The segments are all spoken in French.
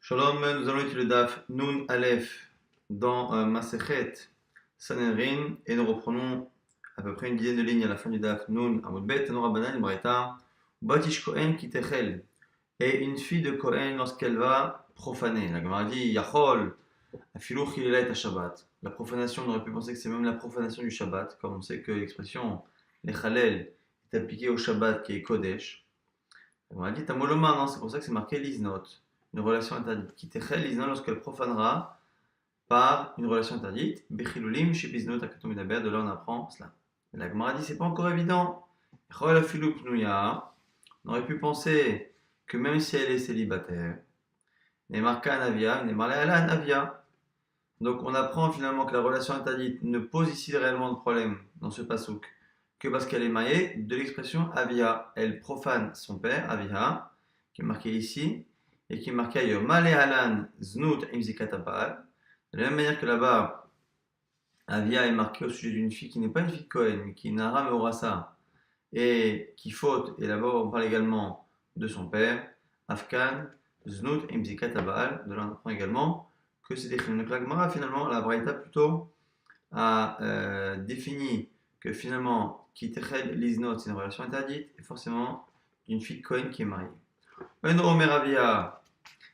Shalom, nous allons étudier le Daf Nun Aleph dans Masechet Sanhedrin et nous reprenons à peu près une dizaine de lignes à la fin du Daf Nun Amud Bet, Tanur Rabbanan, Braïta, Batish Kohen Kitechel, et une fille de Kohen lorsqu'elle va profaner. La Gemara dit Yachol, Afilou Chilelet Shabbat. La profanation, on aurait pu penser que c'est même la profanation du Shabbat, comme on sait que l'expression les Chalel est appliquée au Shabbat qui est Kodesh. On a dit Tamoloma, non, c'est pour ça que c'est marqué Liznot, une relation interdite. Qui techel Liznot lorsqu'elle profanera par une relation interdite. Bechilulim, Shibiznot, Akatom Medaber, de là on apprend cela. Mais la Gemara dit c'est pas encore évident. Chol Afilou Pnouya, on aurait pu penser que même si elle est célibataire, Nemarka Navia, Nemarla Navia. Donc on apprend finalement que la relation interdite ne pose ici réellement de problème dans ce pasouk que parce qu'elle est maillée de l'expression Avia. Elle profane son père, Avia, qui est marqué ici, et qui est marqué ailleurs. Male Halan Znut Imzikatabal. De la même manière que là-bas, Avia est marqué au sujet d'une fille qui n'est pas une fille de Cohen, mais qui est Nara Meorasa, et qui faute, et là-bas on parle également de son père, Afkan Znut Imzikatabal. De là on apprend également que c'est des crimes. Donc la Gemara, finalement, la Braïta plutôt a défini que finalement, qui techel liznot, c'est une relation interdite, et forcément d'une fille de Cohen qui est mariée. Un Omeravia,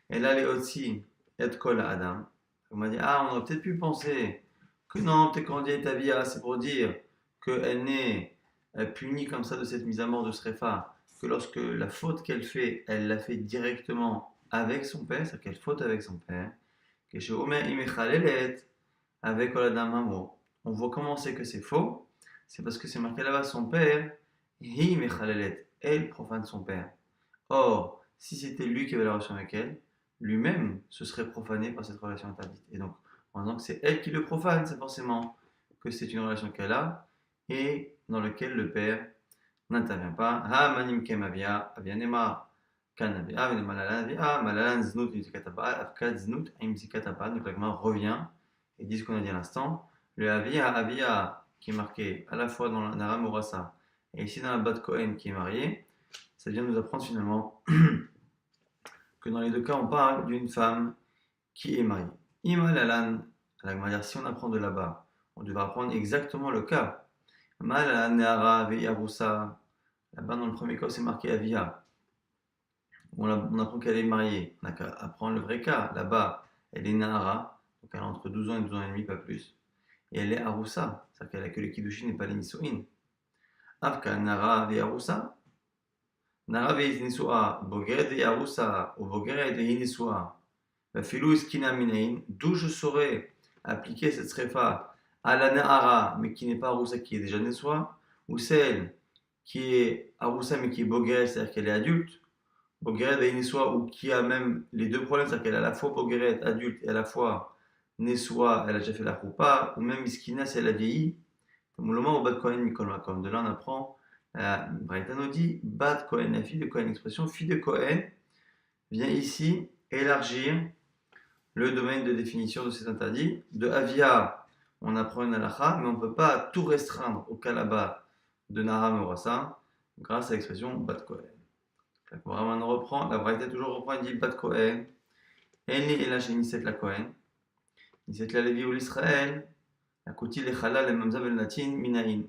elle a les aussi et kol Adam. On m'a dit, ah, on aurait peut-être pu penser que non, peut-être qu'on dit Etavia, c'est pour dire qu'elle n'est punie comme ça de cette mise à mort de Srefa, que lorsque la faute qu'elle fait, elle l'a fait directement avec son père, c'est-à-dire qu'elle faute avec son père. Que chez Omer Imechalelet, avec Oladam Hamo. On voit comment c'est que c'est faux. C'est parce que c'est marqué là-bas son père, hi mechalelet, elle profane son père. Or, si c'était lui qui avait la relation avec elle, lui-même se serait profané par cette relation interdite. Et donc, en disant que c'est elle qui le profane, c'est forcément que c'est une relation qu'elle a et dans laquelle le père n'intervient pas. Ha manim kem avia, avianema kanavia, avianema lalavia, malalan znut imzikatabal, afkad znut imzikatabal. Donc la Gemara revient et dit ce qu'on a dit à l'instant. Le avia qui est marqué à la fois dans la Nara Morasa et ici dans la Bat Cohen qui est mariée, ça vient nous apprendre finalement que dans les deux cas on parle d'une femme qui est mariée. Imalalan, si on apprend de là-bas, on devra apprendre exactement le cas. Malalan Nara Veyarusa, là-bas dans le premier cas c'est marqué Avia. On apprend qu'elle est mariée. On n'a qu'à apprendre le vrai cas. Là-bas, elle est Nahara, donc elle a entre 12 ans et 12 ans et demi, pas plus. Et elle est Arusa, c'est-à-dire qu'elle a que le Kiddushin et pas les Nisuin. Afka Nara ve Arusa. Nara ve Nisua, Bogeret ve Arusa, ou Bogeret ve Nisua. Filou Iskina Minain, d'où je saurais appliquer cette srefa à la Nahara, mais qui n'est pas Arusa, qui est déjà Nisua, ou celle qui est Arusa, mais qui est Bogeret, c'est-à-dire qu'elle est adulte. Bogeret ve Nisua, ou qui a même les deux problèmes, c'est-à-dire qu'elle a à la fois Bogeret, adulte, et à la fois Nesua, elle a déjà fait la roupa, ou même Iskina, si elle a vieilli. Comme le moment où Bat Kohen Mikol comme de là on apprend, Braïta nous dit, Bat Kohen, la fille de Kohen, l'expression fille de Kohen, vient ici élargir le domaine de définition de cet interdit. De Avia, on apprend une halakha, mais on ne peut pas tout restreindre au cas là-bas de Nara Morasa, grâce à l'expression Bat Kohen. Vraiment, on reprend, la Braïta toujours reprend, il dit Bat Kohen, Eni et la Niset la Kohen. Niset la Lévi ou l'Israël, la Kouti le Chalal et Mamza ben Natin Minaïn.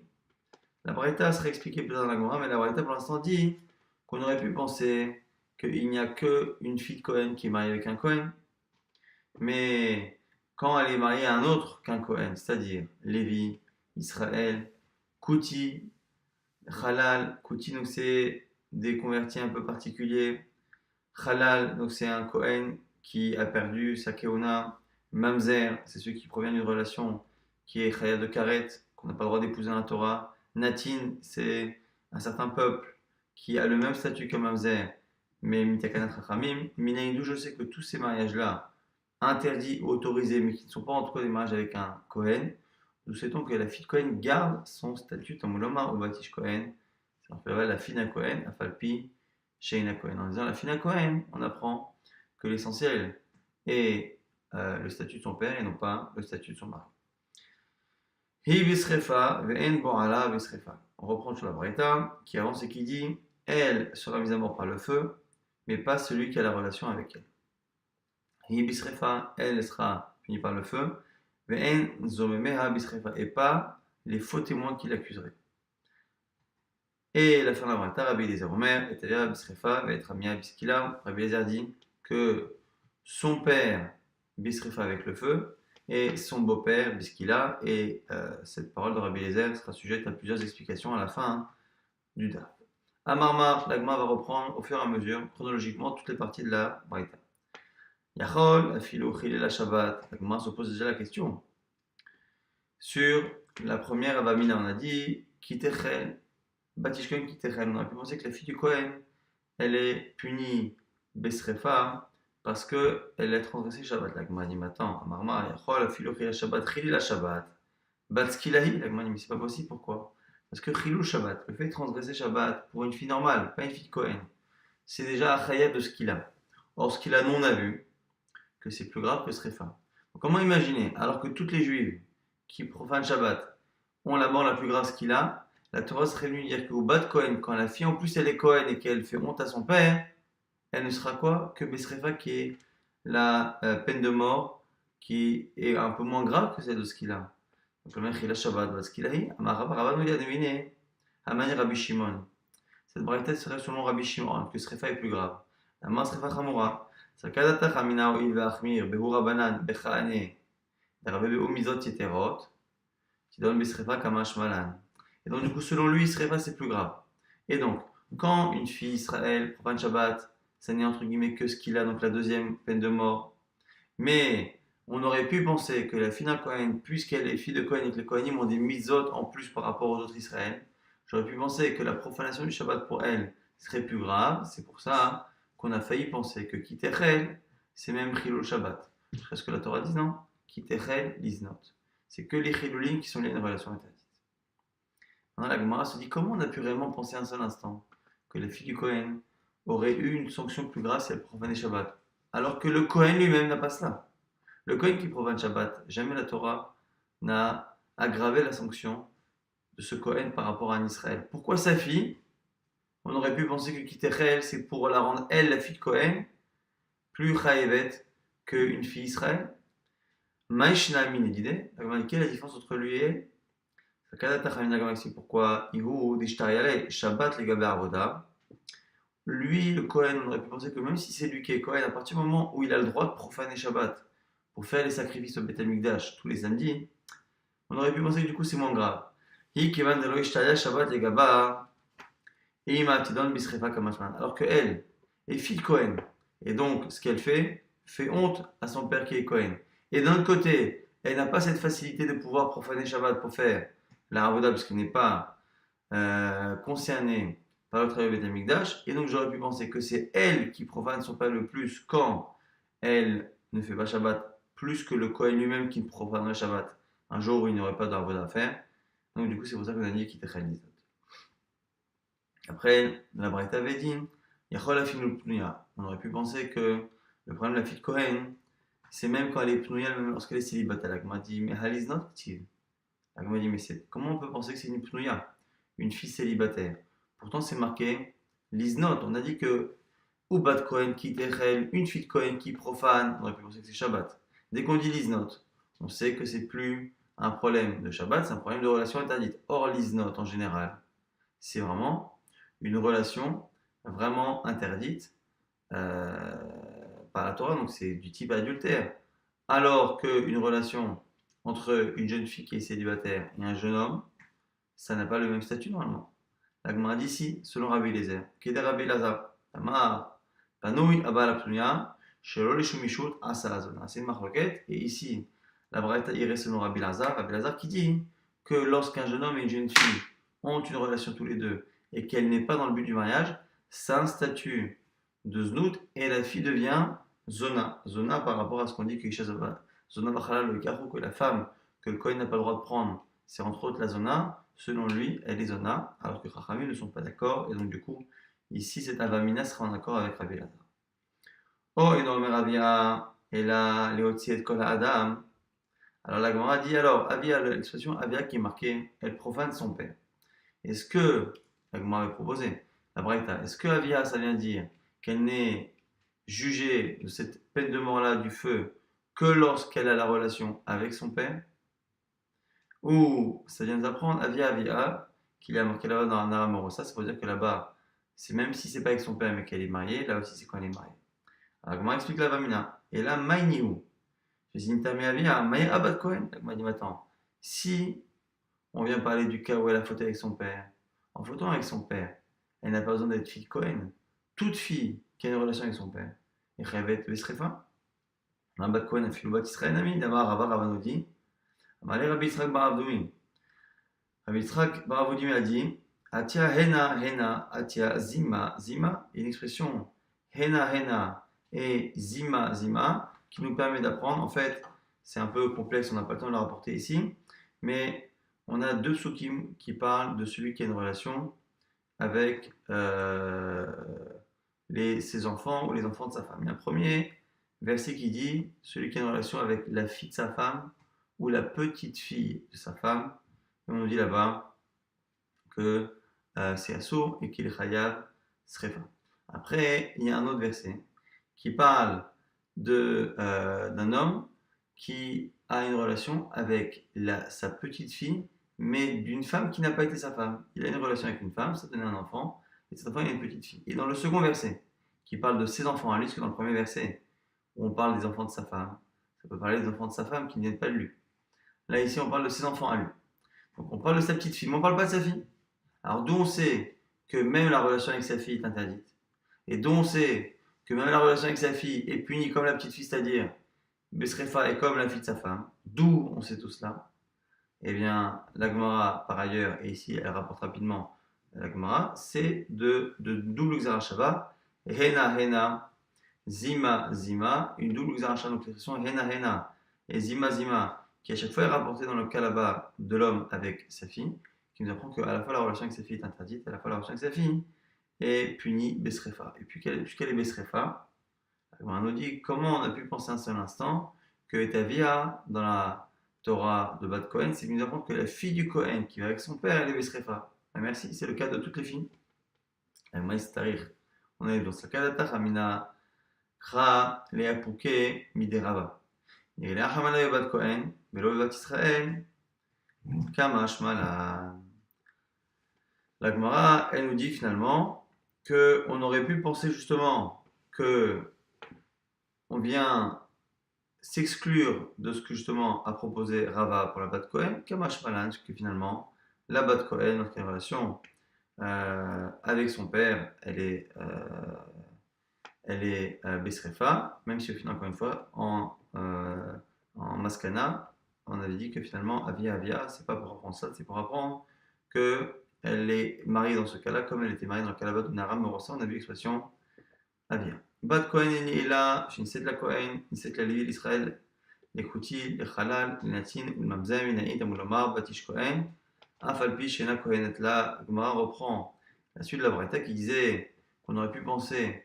La Braïta serait expliquée plus dans la Gemara, mais la Braïta pour l'instant dit qu'on aurait pu penser qu'il n'y a qu'une fille de Cohen qui est mariée avec un Cohen, mais quand elle est mariée à un autre qu'un Cohen, c'est-à-dire Lévi, Israël, Kouti, Chalal, Kouti donc c'est des convertis un peu particuliers, Chalal donc c'est un Cohen qui a perdu sa Keuna, Mamzer c'est celui qui provient d'une relation qui est Chaya de Karet, qu'on n'a pas le droit d'épouser dans la Torah. Natin, c'est un certain peuple qui a le même statut que Mamzer, mais Mitakanat Chachamim. Minaïdou, je sais que tous ces mariages-là, interdits ou autorisés, mais qui ne sont pas entre eux des mariages avec un Kohen, nous souhaitons que la fille de Kohen garde son statut Tamuloma ou Batish Kohen. Ça s'appelle la fille d'un Kohen, Afalpi, Sheina Kohen. En disant la fille d'un Kohen, on apprend que l'essentiel est le statut de son père et non pas le statut de son mari. On reprend sur la Braïta qui avance et qui dit elle sera mise à mort par le feu, mais pas celui qui a la relation avec elle. Hi bisrefa, elle sera punie par le feu. Ve'en zomemeha bisrefa, et pas les faux témoins qui l'accuseraient. Et la fin de la braïta, Rabbi Eliezer Omer, et Tavia bisrefa, va être amia biskila. Rabbi Eliezer dit que son père bisrefa avec le feu, et son beau-père biskila, et cette parole de Rabbi Eliezer sera sujette à plusieurs explications à la fin du daf. Amarmar, l'agma va reprendre au fur et à mesure, chronologiquement, toutes les parties de la braïta. Yachol, afilo, chile la Shabbat. L'agma se pose déjà la question. Sur la première avamina, on a dit kitechel, batishken kitechel. On aurait pu penser que la fille du Kohen, elle est punie besrefa parce qu'elle a transgressé Shabbat. L'agma dit maintenant, Amarmar, Yachol, afilo, chile la Shabbat, chile la Shabbat. Batskilahi, l'agma dit mais c'est pas possible, pourquoi? Parce que chilou Shabbat, le fait de transgresser Shabbat pour une fille normale, pas une fille de Kohen, c'est déjà achayab de ce qu'il a. Or, ce qu'il a, nous on a vu que c'est plus grave que Srefa. Donc, comment imaginer, alors que toutes les juives qui profanent Shabbat ont la mort la plus grave qu'il a, la Torah serait venue dire qu'au bas de Kohen, quand la fille en plus elle est Kohen et qu'elle fait honte à son père, elle ne sera quoi que Besrefa qui est la peine de mort qui est un peu moins grave que celle de ce qu'il a. Donc le mec il a Shabbat, ce qu'il a, Rabban nous a deviné, Amani Rabbi Shimon. Cette braïta serait selon Rabbi Shimon, que Srefa est plus grave. La main Srefa Chamura. Sakadata Hamina Oil Vachmir, Behura Banan, Bechane, Rabbe Omizot Yeterot, qui donne Besrefa Kamash Malan. Et donc, du coup, selon lui, Srefa c'est plus grave. Et donc, quand une fille Israël profane Shabbat, ça n'est entre guillemets que ce qu'il a, donc la deuxième peine de mort. Mais on aurait pu penser que la fille d'un Kohen, puisqu'elle est fille de Kohen et que les Kohanim ont des mitzvot en plus par rapport aux autres Israël, j'aurais pu penser que la profanation du Shabbat pour elle serait plus grave. C'est pour ça qu'on a failli penser que Kitechel, c'est même Chilul Shabbat. C'est ce que la Torah dit, non? Kitechel, liznot. C'est que les Chilulim qui sont liés à une relation interdite. Maintenant, la Gemara se dit comment on a pu réellement penser un seul instant que la fille du Kohen aurait eu une sanction plus grave si elle profanait Shabbat, alors que le Kohen lui-même n'a pas cela. Le Kohen qui profane Shabbat, jamais la Torah n'a aggravé la sanction de ce Kohen par rapport à un Israël. Pourquoi sa fille? On aurait pu penser que Kitechel, c'est pour la rendre, elle, la fille de Kohen, plus chayevet qu'une fille Israël. Maïshna Minedide, quelle est la différence entre lui et c'est pourquoi Shabbat les Gabé Avoda. Lui, le Kohen, on aurait pu penser que même si c'est lui qui est Kohen, à partir du moment où il a le droit de profaner Shabbat pour faire les sacrifices au Beth Amikdash tous les samedis, on aurait pu penser que du coup c'est moins grave. Shabbat les Gaba. Alors que elle est fille de Kohen, et donc ce qu'elle fait honte à son père qui est Kohen. Et d'un côté, elle n'a pas cette facilité de pouvoir profaner Shabbat pour faire la Avoda, parce qu'elle n'est pas concernée par le travail du Beth Amikdash. Et donc j'aurais pu penser que c'est elle qui profane son père le plus quand elle ne fait pas Shabbat, plus que le Kohen lui-même qui profanerait Shabbat un jour où il n'y aurait pas d'Avoda à faire. Donc du coup c'est pour ça qu'on a dit qu'il était réalisé. Après, la Braïta avait dit, on aurait pu penser que le problème de la fille de Kohen, c'est même quand elle est pnouya, même lorsqu'elle est célibataire. La Gemara dit, mais Hal is not active. La Gemara dit, mais comment on peut penser que c'est une pnouya, une fille célibataire? Pourtant, c'est marqué l'isnot. On a dit que Ubat Kohen qui terel, une fille de Kohen qui profane, on aurait pu penser que c'est Shabbat. Dès qu'on dit l'isnot, on sait que c'est plus un problème de Shabbat, c'est un problème de relation interdite. Or, l'isnot en général, c'est vraiment une relation vraiment interdite par la Torah, donc c'est du type adultère. Alors qu'une relation entre une jeune fille qui est célibataire et un jeune homme, ça n'a pas le même statut normalement. La Gemara dit ici, selon Rabbi Eliezer, Keder Rabbi Elazar, Tamar, Panoui Abba la Pnuya, Shelo Leshumishut Asalazona. C'est une marloquette, et ici, la Braïta irait selon Rabbi Elazar qui dit que lorsqu'un jeune homme et une jeune fille ont une relation tous les deux, et qu'elle n'est pas dans le but du mariage, c'est un statut de znout et la fille devient zona. Zona par rapport à ce qu'on dit que Zona Bachala le garou, que la femme que le Kohen n'a pas le droit de prendre, c'est entre autres la zona. Selon lui, elle est zona, alors que Chachamim ne sont pas d'accord, et donc du coup, ici, cette avamina sera en accord avec Rabbi Elazar. Oh, et dans le Ravia, et là, Léotzi et Kol Adam. Alors la Gemara dit alors, Avia, l'expression Avia qui est marquée, elle profane son père. Est-ce que la Gemara avait proposé, la Braïta, est-ce que Avia, ça vient dire qu'elle n'est juger de cette peine de mort-là du feu que lorsqu'elle a la relation avec son père, ou ça vient d'apprendre Avia Avia, qu'il y a marqué là-bas dans un Aramorosa, ça veut dire que là-bas, c'est même si c'est pas avec son père mais qu'elle est mariée, là aussi c'est quand elle est mariée. Alors comment explique la Vamina? Et là, Maïniou, je dis Intami Avia, Maï Abad Kohen. Donc m'a dit, attends, si on vient parler du cas où elle a fauté avec son père, en fautant avec son père, elle n'a pas besoin d'être fille de Cohen. Toute fille qui a une relation avec son père, et Revet Besrefa, un bat Cohen a fait le bat Israël Ami, d'abord Rava Ravanodi, Amalé Rabbi Yitzhak Baravdoumi. Rabbi Yitzhak Baravdoumi a dit Atia Hena Hena, Atia Zima Zima, et une expression Hena Hena et Zima Zima qui nous permet d'apprendre. En fait, c'est un peu complexe, on n'a pas le temps de le rapporter ici, mais on a deux psukim qui parlent de celui qui a une relation avec ses enfants ou les enfants de sa femme. Il y a un premier verset qui dit celui qui a une relation avec la fille de sa femme ou la petite fille de sa femme. Et on nous dit là-bas que c'est assourd et qu'il est chayav srefa. Après, il y a un autre verset qui parle d'un homme qui a une relation avec sa petite fille, mais d'une femme qui n'a pas été sa femme. Il a une relation avec une femme, ça donne un enfant, et cet enfant il a une petite fille. Et dans le second verset, qui parle de ses enfants à lui, parce que dans le premier verset, où on parle des enfants de sa femme, ça peut parler des enfants de sa femme qui ne viennent pas de lui. Là ici, on parle de ses enfants à lui. Donc on parle de sa petite fille, mais on ne parle pas de sa fille. Alors d'où on sait que même la relation avec sa fille est interdite, et d'où on sait que même la relation avec sa fille est punie comme la petite fille, c'est-à-dire Besrefa est comme la fille de sa femme, d'où on sait tout cela? Eh bien, la Gemara, par ailleurs, et ici elle rapporte rapidement la Gemara, c'est de double Xarashava, Hena Hena, Zima Zima, une double Xarashava, donc l'expression Hena Hena et Zima Zima, qui à chaque fois est rapportée dans le cas là-bas de l'homme avec sa fille, qui nous apprend qu'à la fois la relation avec sa fille est interdite, à la fois la relation avec sa fille est punie Besrefa. Et puisqu'elle est Besrefa, on nous dit comment on a pu penser un seul instant que Etavia, dans la Torah de Bat Cohen, c'est qu'il nous apprend que la fille du Cohen qui va avec son père, elle est Besrefa. Merci, c'est le cas de toutes les filles. On est dans ce cas de Amina Kra Leapuke Miderava. Il est Hamala Bat Cohen, mais le Bat Israël, Kamash Malan. La Gemara, elle nous dit finalement qu'on aurait pu penser justement que on vient s'exclure de ce que justement a proposé Rava pour la Bat Cohen, Kamash Malan, que finalement la Bat Cohen, lorsqu'il y a une relation avec son père, elle est Besrefa, même si au final, encore une fois, en Maskana, on avait dit que finalement, Avia, c'est pas pour apprendre ça, c'est pour apprendre qu'elle est mariée dans ce cas-là, comme elle était mariée dans le cas là-bas de Naram Morosa, on a vu l'expression Avia. Bat Cohen est là, Shinset la Cohen, Nisset la Lévi l'Israël, les Kouti, les Halal, les Natin, le Mamzem, les Naït, Amoulamar, Batish Cohen, Afalpi, Shena Cohen est là. Gemara reprend la suite de la Braïta qui disait qu'on aurait pu penser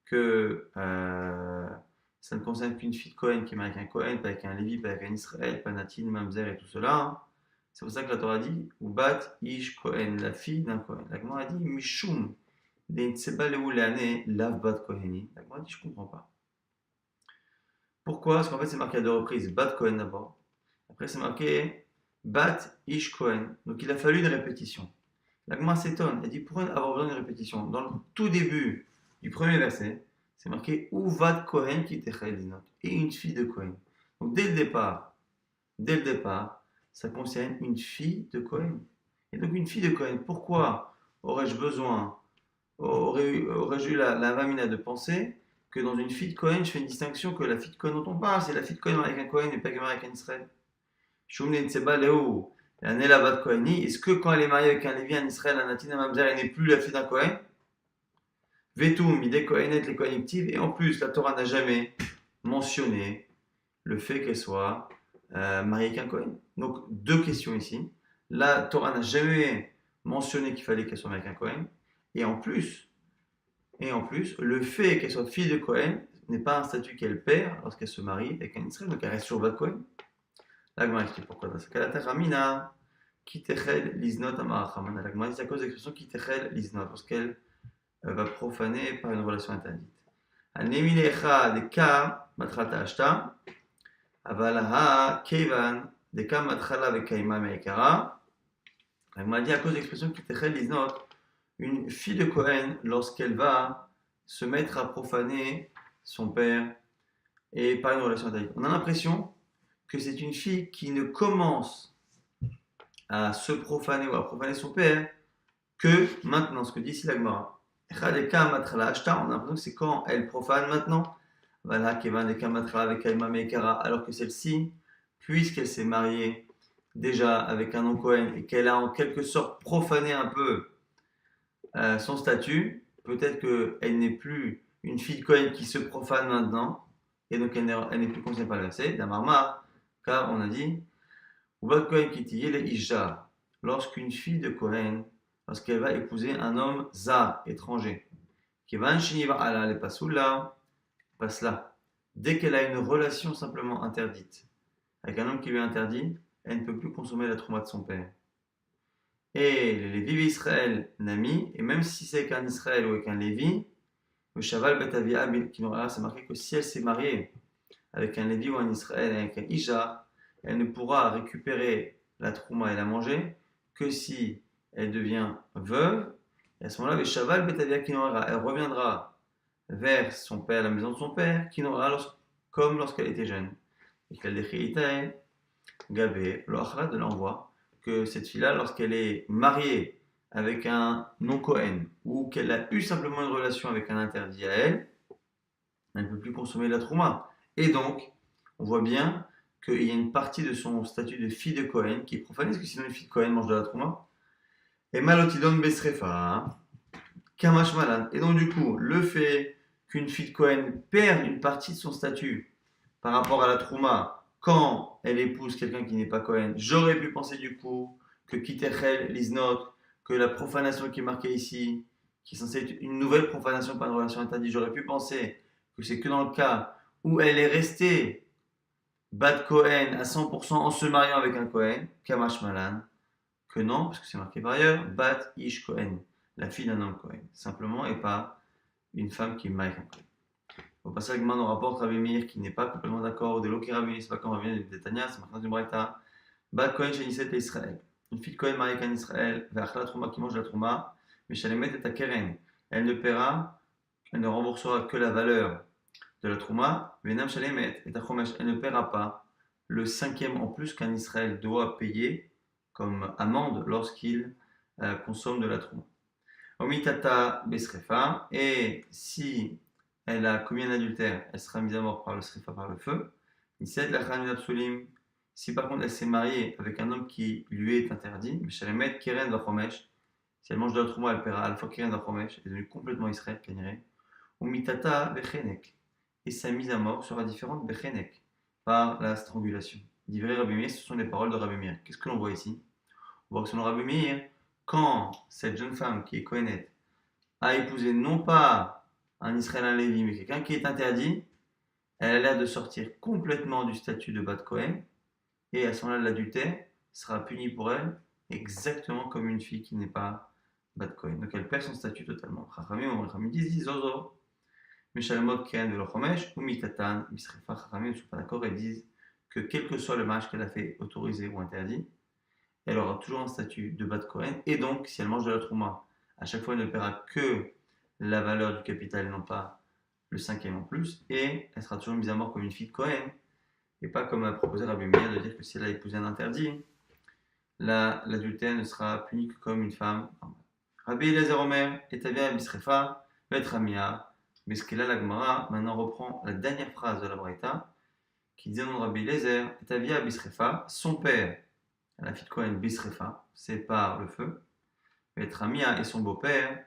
que ça ne concerne qu'une fille de Cohen qui est mariée avec un Cohen, pas avec un Lévi, pas avec un Israël, pas Natin, Mamzer et tout cela. C'est pour ça que la Torah dit ou Bat Ish Cohen, la fille d'un Cohen. La Gemara dit Mishum. Lav Bat Koheni. La Gemara dit je comprends pas. Pourquoi? Parce qu'en fait c'est marqué à deux reprises Bat Kohen d'abord. Après c'est marqué Bat Ish Kohen. Donc il a fallu une répétition. La Gemara s'étonne. Elle dit pourquoi avoir besoin d'une répétition? Dans le tout début du premier verset, c'est marqué Uvat Kohen qui techel et une fille de Kohen. Donc dès le départ, ça concerne une fille de Kohen. Et donc une fille de Kohen. Pourquoi aurais-je eu la vamina de penser que dans une fille de Cohen, je fais une distinction que la fille de Cohen dont on parle, c'est la fille de Cohen avec un Cohen et pas avec un Israël. Est-ce que quand elle est mariée avec un Lévi, un Israël, un Natin, un Mamzer, elle n'est plus la fille d'un Cohen? Vetum, Midé Kohenet, les Kohenitives, et en plus, la Torah n'a jamais mentionné le fait qu'elle soit mariée avec un Cohen. Donc, deux questions ici. La Torah n'a jamais mentionné qu'il fallait qu'elle soit mariée avec un Cohen. Et en plus, le fait qu'elle soit fille de Cohen n'est pas un statut qu'elle perd lorsqu'elle se marie avec un Israël, donc elle reste sur Bat Cohen. La Gemara explique pourquoi dans ce cas-là. Ramina, kitechel liznot amarachaman. La Gemara dit à cause de l'expression kitechel liznot, parce qu'elle va profaner par une relation interdite. הנמי לאחד דקה מתחלת השתה, אבל הכיוון דקה מתחלה וקיימה מעיקרה. Elle m'a dit à cause de l'expression qui était liznot, une fille de Cohen, lorsqu'elle va se mettre à profaner son père et pas une relation avec. On a l'impression que c'est une fille qui ne commence à se profaner ou à profaner son père que maintenant, ce que dit ici la Gemara. On a l'impression que c'est quand elle profane maintenant, alors que celle-ci, puisqu'elle s'est mariée déjà avec un non Cohen et qu'elle a en quelque sorte profané un peu son statut, peut-être qu'elle n'est plus une fille de Cohen qui se profane maintenant, et donc elle n'est plus concernée par le verset, d'Amarmar, car on a dit, lorsqu'une fille de Cohen, lorsqu'elle va épouser un homme zar, étranger, qui va aller passe là. Dès qu'elle a une relation simplement interdite avec un homme qui lui est interdit, elle ne peut plus consommer la trouma de son père. Et les Lévis Israël Nami, et même si c'est qu'un Israël ou avec un Lévi, le Shaval Betavia, c'est marqué que si elle s'est mariée avec un Lévi ou un Israël, avec un Isha, elle ne pourra récupérer la trouma et la manger que si elle devient veuve. Et à ce moment-là, le Shaval Betavia Kinorara, elle reviendra vers son père, la maison de son père, Kinorara, comme lorsqu'elle était jeune. Et qu'elle décrit Gabé, l'Ochra de l'envoi, que cette fille-là, lorsqu'elle est mariée avec un non-Cohen, ou qu'elle a eu simplement une relation avec un interdit à elle, elle ne peut plus consommer la trouma. Et donc, on voit bien qu'il y a une partie de son statut de fille de Cohen qui est profanée, parce que sinon une fille de Cohen mange de la trouma. Et malotidon besrefa, kamash malan. Et donc du coup, le fait qu'une fille de Cohen perd une partie de son statut par rapport à la trouma, quand elle épouse quelqu'un qui n'est pas Cohen, j'aurais pu penser du coup que Kitechel, Liznot, que la profanation qui est marquée ici, qui est censée être une nouvelle profanation par une relation interdite, j'aurais pu penser que c'est que dans le cas où elle est restée Bat Cohen à 100% en se mariant avec un Cohen, Kamash Malan, que non, parce que c'est marqué par ailleurs, Bat Ish Cohen, la fille d'un homme Cohen, simplement, et pas une femme qui est mariée avec un Cohen. Au passage, maintenant, on rapporte Rabbi Meir qui n'est pas complètement d'accord, de l'Oki Rabbi, c'est pas comme Rabbi Meir de Tanya, c'est marqué dans une braïta. Bat Cohen chez Nisset et Israël. Une fille de Cohen mariée avec un Israël, vers la trouma qui mange la trouma, mais Shalemet est à Keren. Elle ne remboursera que la valeur de la trouma, Venam Shalemet est à Chomesh. Elle ne paiera pas le cinquième en plus qu'un Israël doit payer comme amende lorsqu'il consomme de la trouma. Omitata Besrefa, et si elle a commis un adultère, elle sera mise à mort par le srefa, par le feu. Nisset lachan absolim. Si par contre elle s'est mariée avec un homme qui lui est interdit, Meshalemet keren vachomesh. Si elle mange de la trouma, elle paiera à la fois keren vachomesh, elle est devenue complètement Israël, kaniré. Omitata bechenek. Et sa mise à mort sera différente bechenek, par la strangulation. Divrei Rabbi Meir, ce sont les paroles de Rabbi Meir. Qu'est-ce que l'on voit ici? On voit que selon Rabbi Meir, quand cette jeune femme qui est Kohenet a épousé non pas un Israël, un Lévi, mais quelqu'un qui est interdit, elle a l'air de sortir complètement du statut de Bat Cohen, et à ce moment-là, l'adultère sera puni pour elle exactement comme une fille qui n'est pas Bat Cohen. Donc elle perd son statut totalement. Chachamim disent Zozo, Meshalmot Ken de l'Ochomesh, ou Mitatan, Misrefa. Chachamim ne sont pas d'accord et disent que quel que soit le mariage qu'elle a fait autorisé ou interdit, elle aura toujours un statut de Bat Cohen, et donc si elle mange de la trouma, à chaque fois elle ne paiera que la valeur du capital, non pas le cinquième en plus, et elle sera toujours mise à mort comme une fille de Cohen, et pas comme a proposé Rabbi Meir de dire que si elle a épousé un interdit, l'adultère ne sera puni que comme une femme. Rabbi Eliezer Omer, Etavia Bisrefa, Betramia, Beskela la Gemara, maintenant reprend la dernière phrase de la Braïta, qui disait dans Rabbi Eliezer, Etavia Bisrefa, son père, la fille de Cohen Bisrefa, c'est par le feu, Betramia et son beau-père,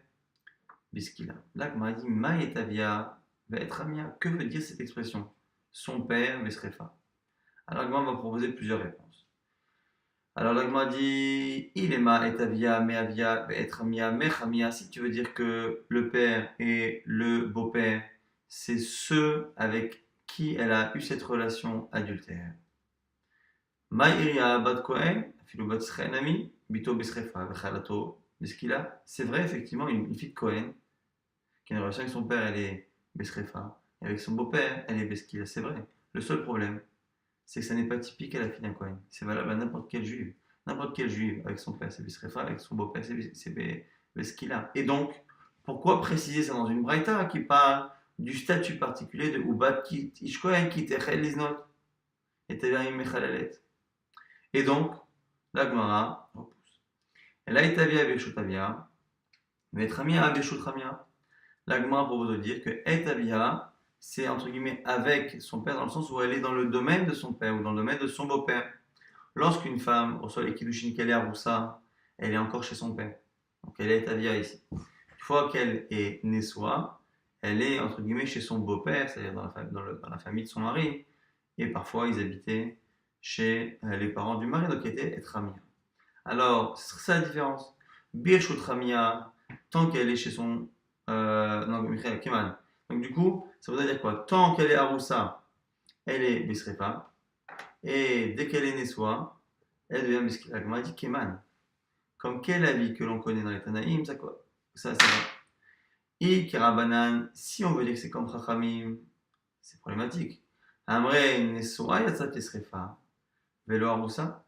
Biskila. Là, on m'a dit Maïetavia va être amia. Que veut dire cette expression? Son père, Besrefa. Alors, l'agma va proposer plusieurs réponses. Alors, l'agma dit il est Maïetavia, Meavia, va être amia, Mechamia. Si tu veux dire que le père et le beau-père, c'est ceux avec qui elle a eu cette relation adultère. Maïria Bat Kohen, Filobat Srenami, Bito Besrefa, Vechalato. Biskila, c'est vrai, effectivement, une fille de Cohen qui a une relation avec son père, elle est Besrefa. Et avec son beau-père, elle est Beskila, c'est vrai. Le seul problème, c'est que ça n'est pas typique à la fille d'un Kohen. C'est valable à n'importe quel juif. N'importe quel juif, avec son père, c'est Besrefa, avec son beau-père, c'est Beskila. Et donc, pourquoi préciser ça dans une braïta qui parle du statut particulier de Ubat Ish Kohen qui techel liznot et teverim mechalalet. Et donc, la Gemara repousse. Et là, Etavia Beshutavia, mais Etramia Beshutramia. La Gemara propose de dire que Etavia, c'est entre guillemets avec son père, dans le sens où elle est dans le domaine de son père ou dans le domaine de son beau-père. Lorsqu'une femme reçoit les kiddushin qu'elle est à Roussa, elle est encore chez son père. Donc elle est Etavia ici. Une fois qu'elle est Nessoa, elle est entre guillemets chez son beau-père, c'est-à-dire dans la famille de son mari. Et parfois ils habitaient chez les parents du mari, donc elle était Etramia. Alors, c'est ça la différence. Birshut Ramia, tant qu'elle est chez son. Non, Michael Keman. Donc, du coup, ça voudrait dire quoi? Tant qu'elle est Aroussa, elle est Bisrefa. Et dès qu'elle est Nessoa, elle devient Bisrefa. La Gemara dit Keman. Comme quel avis que l'on connaît dans les Tanaïm, ça quoi? Ça va. I Kirabanan, si on veut dire que c'est comme Chachamim, c'est problématique. Amre Nessoa Yatsat Bisrefa. Velo Aroussa.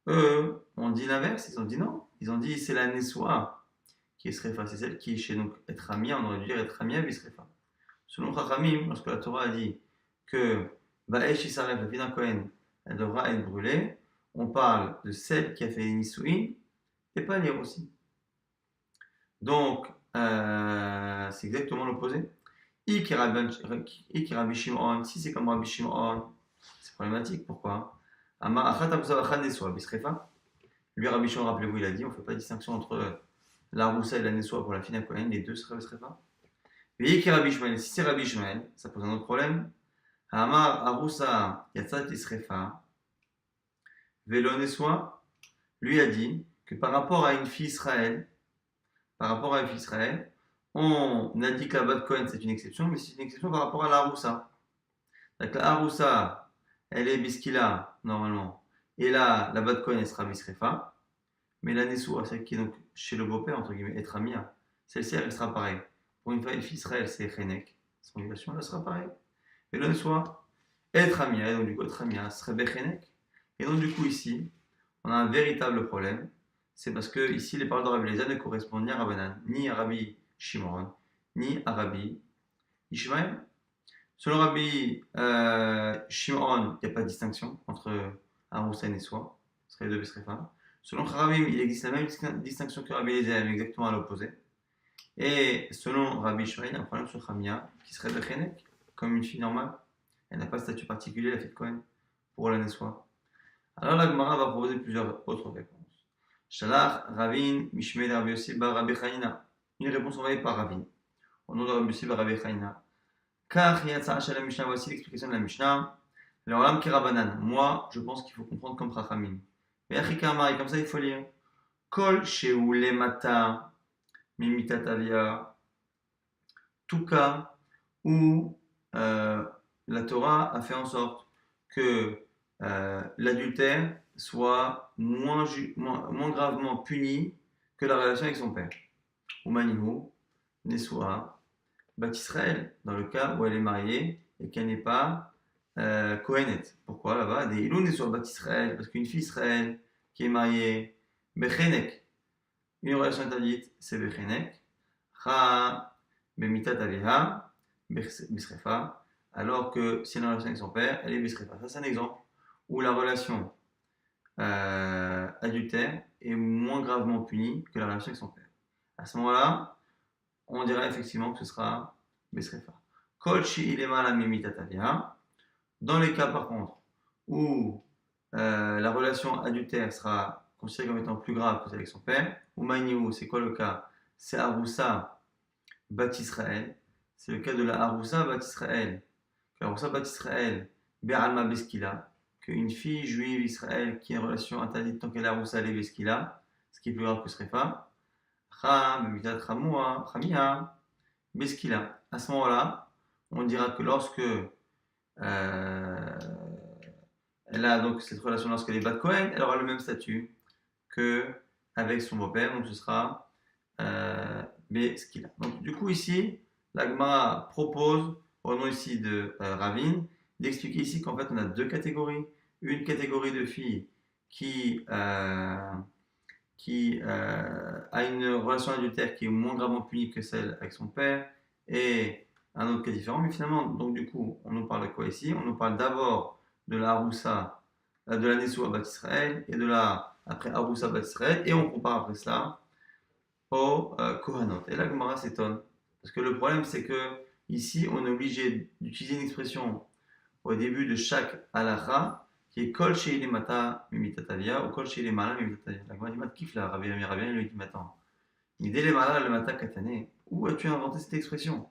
Eux ont dit l'inverse, ils ont dit non. Ils ont dit c'est la Nessoa qui est Srefa, c'est celle qui est chez donc être Amia, on aurait dû dire être Amia Bisrefa. Selon Chachamim, lorsque la Torah a dit que Ba'esh Isaref, la fille d'un Kohen, elle devra être brûlée, on parle de celle qui a fait les Nisouin et pas lire aussi. Donc, c'est exactement l'opposé. Ik Rabbi Shimon, si c'est comme Rabbi Shimon, c'est problématique. Pourquoi? Amar Achat Arousa Vachan Nessoa Bisrefa. Lui, Rabbi Shimon, rappelez-vous, il a dit on ne fait pas de distinction entre la Roussa et la Nessoa pour la fille d'un Kohen, les deux seraient Bisrefa. Et Rabbi Ishmael, si c'est Rabbi Ishmael, ça pose un autre problème. Amar Arousa Yatsat Isrefa. Velo Nessoa, lui a dit que par rapport à une fille Israël, on a dit que la bat Kohen c'est une exception, mais c'est une exception par rapport à la Aroussa. Donc la Aroussa, elle est Biskila, normalement. Et là, la bat Kohen, elle sera Bisrefa. Mais la Nessoa, celle qui est donc chez le beau-père, entre guillemets, être Amia, celle-ci, elle restera pareille. Pour une fille Israël, c'est Chenek. Son obligation, elle sera pareille. Et le Nessoa, être Amia, et donc du coup, être Amia, serait Bechenek. Et donc du coup, ici, on a un véritable problème. C'est parce que ici, les paroles de Rabbi Eliezer ne correspondent ni à Rabbanan, ni à Rabbi Shimon, ni à Rabbi Ishmael. Selon Rabbi Shimon, il n'y a pas de distinction entre Aroussa et Nessoa. Ce serait les deux Besrefa. Selon Kharavim, il existe la même distinction que Rabbi Eliezer, mais exactement à l'opposé. Et selon Rabbi Ishmael, il y a un problème sur Khamia, qui serait Bechenek, comme une fille normale. Elle n'a pas de statut particulier, la fille de Kohen, pour la Nessoa. Alors la Gemara va proposer plusieurs autres réponses. Shalach, Ravin, Mishmei de Rabbi Yossi, Bar Rabbi Chaina. Une réponse envoyée par Ravin, au nom de Rabbi Yossi, Bar Rabbi Chaina. Car Yatsa Shalem Mishnah, voici l'explication de la Mishnah. Le Olam Kirabanan. Moi, je pense qu'il faut comprendre comme Chachamim. Et Achika comme ça il faut lire. Kol Sheu Lemata. Mimitatavia, tout cas où la Torah a fait en sorte que l'adultère soit moins gravement puni que la relation avec son père. Umanihu, Nessoa, Bat Israël, dans le cas où elle est mariée et qu'elle n'est pas Kohenet. Pourquoi là-bas? Des Ilou Nessoa Bat Israël, parce qu'une fille Israël qui est mariée, Bechenek, une relation interdite, c'est Bechenek. Cha Bemitat Aviha, Bisrefa. Alors que si elle a une relation avec son père, elle est Bisrefa. Ça, c'est un exemple où la relation adultère est moins gravement punie que la relation avec son père. À ce moment-là, on dirait effectivement que ce sera Bisrefa. Kol Shi'ilema la Mimitat Aviha. Dans les cas, par contre, où la relation adultère sera considéré comme étant plus grave que celle avec son père. Ou Maniou, c'est quoi le cas? C'est Aroussa Bat Israël. C'est le cas de la Aroussa Bat Israël. Aroussa Bat Israël, Be'alma Beskila, qu'une fille juive Israël qui a une relation interdite tant qu'elle est Aroussa, elle est Beskila, ce qui est plus grave que Srefa. Cham, Mitat Chamoua, Chamia, Beskila. À ce moment-là, on dira que lorsque elle a donc cette relation lorsqu'elle est Bat Kohen, elle aura le même statut que avec son beau-père, donc ce sera Beskila. Donc du coup ici, l'Agmara propose, au nom ici de Ravine, d'expliquer ici qu'en fait on a deux catégories. Une catégorie de filles qui a une relation adultère qui est moins gravement punie que celle avec son père, et un autre cas différent. Mais finalement, donc du coup, on nous parle de quoi ici? On nous parle d'abord de la Haroussa, de la Nessoua Bat Israël, et de la, après Haroussa Bat Israël, et on compare après cela au Kohanot. Et là, Gemara s'étonne. Parce que le problème, c'est que ici, on est obligé d'utiliser une expression au début de chaque halakha qui est Kol Sheili Mata Mimitatavia ou Kol Sheili Mala Mimitatavia. La Gemara dit Mat Kif là, Rabbi Amir Rabbi, il lui dit maintenant. Midele Mala le Mata Katane. Où as-tu inventé cette expression?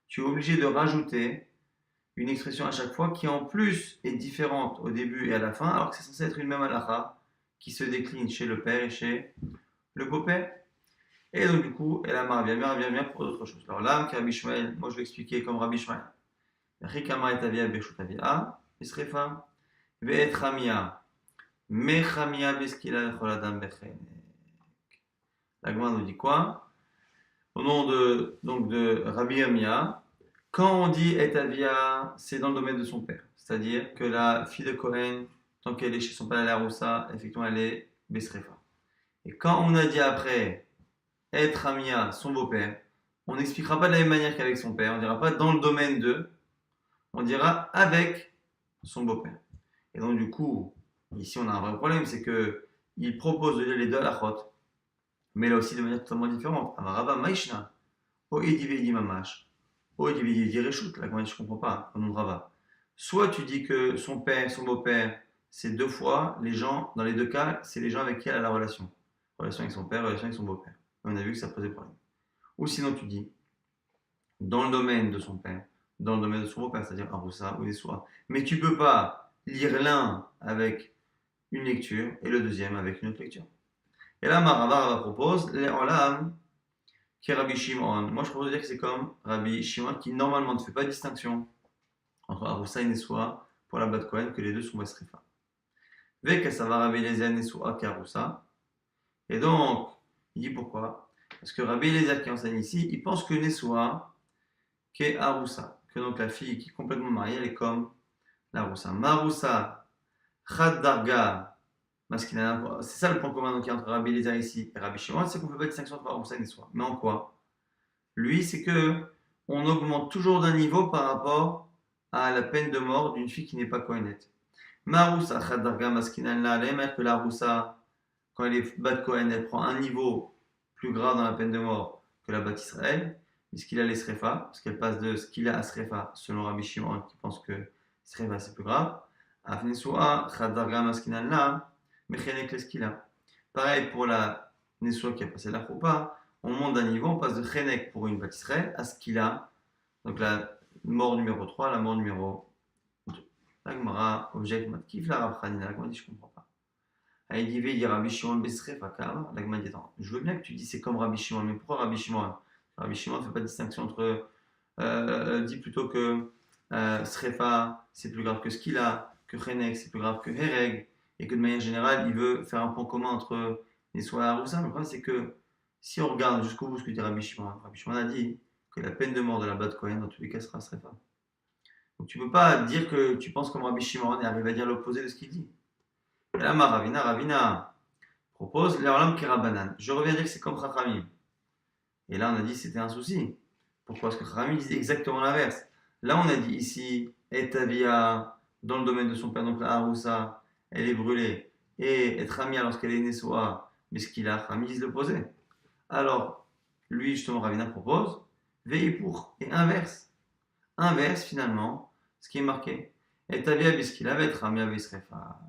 Tu es obligé de rajouter une expression à chaque fois qui en plus est différente au début et à la fin, alors que c'est censé être une même halakha qui se décline chez le père et chez le beau-père. Et donc, du coup, elle a bien pour d'autres choses. Alors, l'âme qui est Rabbi Shmuel, moi je vais expliquer comme Rabbi Shmuel. Rikama et Tavia, Birshut Tavia, Isrefa, Ve'et Ramia, Mechamia, Beskila, Choladam, Bechenek. La Gemara nous dit quoi? Au nom de Rabbi Amia, quand on dit Etavia, c'est dans le domaine de son père. C'est-à-dire que la fille de Cohen, tant qu'elle est chez son père à la Roussa, effectivement, elle est Besrefa. Et quand on a dit après, être Ramia, son beau-père, on n'expliquera pas de la même manière qu'avec son père. On ne dira pas dans le domaine de, on dira avec son beau-père. Et donc du coup, ici on a un vrai problème, c'est que il propose de lire les deux halachot, mais là aussi de manière totalement différente. Amarava Maishna, O Edivedi Mamash, O Edivedi Reshut, là comment je comprends pas, au nom de Rava. Soit tu dis que son père, son beau-père, c'est deux fois les gens, dans les deux cas, c'est les gens avec qui elle a la relation. Relation avec son père, relation avec son beau-père. Et on a vu que ça posait problème. Ou sinon tu dis, dans le domaine de son père, dans le domaine de son beau-père, c'est-à-dire Aroussa ou Nessoua. Mais tu ne peux pas lire l'un avec une lecture et le deuxième avec une autre lecture. Et là, Rava propose l'Olam qui est Rabbi Shimon. Moi, je propose de dire que c'est comme Rabbi Shimon qui normalement ne fait pas de distinction entre Aroussa et Nessoua pour la Bat Kohen, que les deux sont Basrefa. Veka, ça va Rabbi Eliezer Nessoua qu'Aroussa. Et donc, il dit pourquoi? Parce que Rabbi Eliezer qui enseigne ici, il pense que Nessoua, qui est Aroussa, que donc la fille qui est complètement mariée, elle est comme la Roussa. Maroussa, Chad Darga, masculin. C'est ça le point commun donc, entre Rabbi Eliezer ici et Rabbi Shimon, c'est qu'on ne fait pas de distinction entre Aroussa et Nessoua. Mais en quoi? Lui, c'est que on augmente toujours d'un niveau par rapport à la peine de mort d'une fille qui n'est pas Kohenet. Maroussa, Chad Darga, masculin, là, elle aime que la Roussa, quand elle est Bat Kohen, elle prend un niveau plus grave dans la peine de mort que la Bat Israël. Puisqu'il a les Srefa, parce qu'elle passe de ce qu'il a à Srefa, selon Rabbi Shimon, qui pense que Srefa c'est plus grave. Afnesua, Chadarga Maskinalna, Mechenek Leskila. Pareil pour la Nesua qui a passé la Choupa, on monte d'un niveau, on passe de Chenek pour une Bat Israël à Skila, donc la mort numéro 3, la mort numéro 2. La Gemara, object Matkif, la Rabchanina, la Gemara dit je comprends pas. Aïdivé, il dit Rabbi Shimon Besrefa, Kama, la Gemara dit attends, je veux bien que tu dis c'est comme Rabbi Shimon, mais pourquoi Rabbi Shimon? Rabbi Shimon ne fait pas de distinction entre. Dit plutôt que Srefa c'est plus grave que Skila, que Chenek c'est plus grave que Hereg, et que de manière générale il veut faire un point commun entre les soins et Aroussa. Mais le problème c'est que si on regarde jusqu'au bout ce que dit Rabbi Shimon a dit que la peine de mort de la Bat Kohen dans tous les cas sera Srefa. Donc tu ne peux pas dire que tu penses comme Rabbi Shimon et arriver à dire l'opposé de ce qu'il dit. Et là, Ravina propose l'Olam Kerabanan. Je reviens dire que c'est comme Chachamim. Et là, on a dit que c'était un souci. Pourquoi? Parce que Chachamim disait exactement l'inverse. Là, on a dit ici, Etavia, dans le domaine de son père, donc la Haroussa, elle est brûlée. Et Etramia, lorsqu'elle est Nessoa, mais ce qu'il a, Chachamim disent l'opposé. Alors, lui, justement, Ravina propose, veille pour, et inverse. Inverse, finalement, ce qui est marqué. Etavia, biskila, Etramia, bisrefa.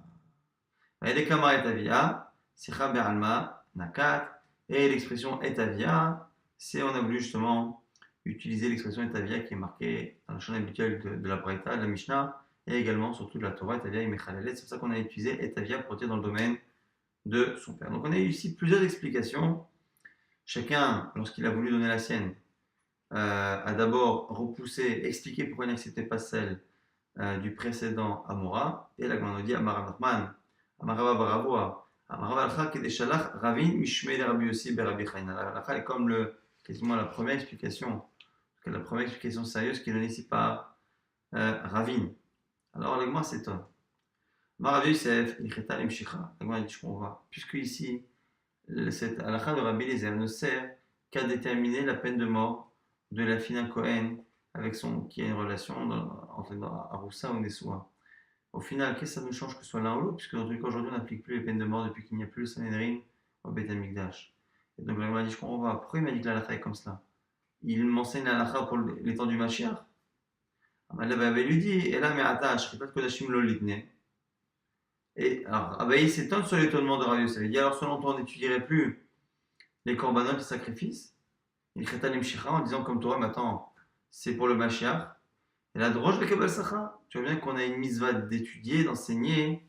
Elle est Kamar Etavia, Sicha Be'alma, Nakat, et l'expression Etavia, c'est on a voulu justement utiliser l'expression Etavia qui est marquée dans le champ habituel de la Braïta, de la Mishnah, et également surtout de la Torah, Etavia et Mechalelet. C'est pour ça qu'on a utilisé Etavia pour dire dans le domaine de son père. Donc on a eu ici plusieurs explications. Chacun, lorsqu'il a voulu donner la sienne, a d'abord repoussé, expliqué pourquoi il n'acceptait pas celle du précédent Amora, et la Gemara nous dit Amar Nachman, Amarava Baravoa, Amarava Alcha Kedeshalach Ravin Mishmei Rabbi Yossi Berabi Chaina. La est comme quasiment la première explication la première explication sérieuse qui est donnée ici par Ravine. Alors, les mois s'étonnent. Marav Yosef, Icheta Limshicha. La dit, je comprends. Puisque ici, cette halakha de Rabbi Eliezer ne sert qu'à déterminer la peine de mort de la fille d'un Cohen avec qui a une relation entre Aroussa ou Nessoua. Au final, qu'est-ce que ça nous change que ce soit l'un ou l'autre, puisque dans tous les cas, aujourd'hui, on n'applique plus les peines de mort depuis qu'il n'y a plus le Sanhedrin au Beth Amikdash. Et donc, la dit, je comprends pas. Pourquoi il m'a dit que la halakha est comme cela? Il m'enseigne la halakha pour les temps du Mashiach. Allah avait lui dit, et là, mais attends, je ne pas de Kodashim lo lidne. Et alors, Abaye s'étonne sur l'étonnement de Rav Yosef. Il dit, alors selon toi, on n'étudierait plus les corbanotes, les sacrifices, il cheta l'imshicha en disant comme toi, mais attends, c'est pour le Mashiach. Et la droge le Kabbalah Sacha. Tu vois bien qu'on a une mitzvah d'étudier, d'enseigner